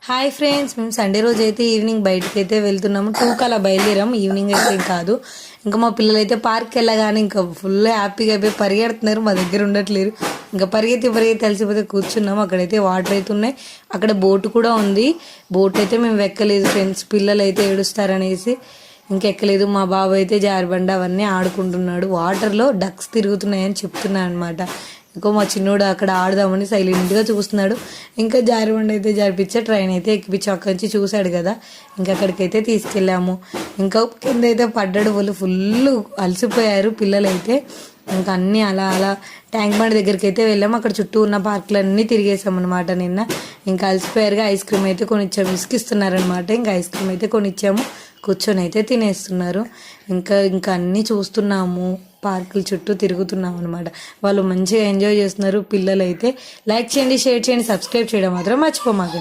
Hi friends, మేము Sunday రోజు అయితే ఈవినింగ్ బయటకు అయితే వెళ్తున్నాము. 2కి అలా బయలుదేరాము. ఈవినింగ్ అయితే కాదు. ఇంకా మా పిల్లలు అయితే పార్క్కి వెళ్ళగానే ఇంకా ఫుల్ హ్యాపీగా అయిపోయి పరిగెడుతున్నారు. మా దగ్గర ఉండట్లేరు. ఇంకా పరిగెత్తి తెలిసిపోతే కూర్చున్నాము. అక్కడైతే వాటర్ అయితే ఉన్నాయి. అక్కడ బోటు కూడా ఉంది. బోట్ అయితే మేము ఎక్కలేదు ఫ్రెండ్స్, పిల్లలు అయితే ఏడుస్తారనేసి ఇంకెక్కలేదు. మా బాబు అయితే జారిబండ అవన్నీ ఆడుకుంటున్నాడు. వాటర్లో డక్స్ తిరుగుతున్నాయని చెప్తున్నాను అనమాట. ఇంకో మా చిన్నోడు అక్కడ ఆడదామని సైలెంట్గా చూస్తున్నాడు. ఇంకా జారిబండ అయితే జరిపించా, ట్రైన్ అయితే ఎక్కిపించి అక్కడి నుంచి చూశాడు కదా, ఇంకా అక్కడికైతే తీసుకెళ్ళాము. ఇంకా కింద అయితే పడ్డాడు. వాళ్ళు ఫుల్ అలసిపోయారు పిల్లలైతే. ఇంకా అన్నీ అలా ట్యాంక్ బండ్ దగ్గరికి అయితే వెళ్ళాము. అక్కడ చుట్టూ ఉన్న పార్కులన్నీ తిరిగేసాం అనమాట నిన్న. ఇంకా అలసిపోయారుగా ఐస్ క్రీమ్ అయితే కొనిచ్చాము. ఇసుకిస్తున్నారనమాట. ఇంకా ఐస్ క్రీమ్ అయితే కొనిచ్చాము. కూర్చొని అయితే తినేస్తున్నారు. ఇంకా అన్నీ చూస్తున్నాము. పార్కుల చుట్టూ తిరుగుతున్నాం అనమాట. వాళ్ళు మంచిగా ఎంజాయ్ చేస్తున్నారు. పిల్లలు అయితే లైక్ చేయండి, షేర్ చేయండి, సబ్స్క్రైబ్ చేయడం మాత్రం మర్చిపోమాకండి.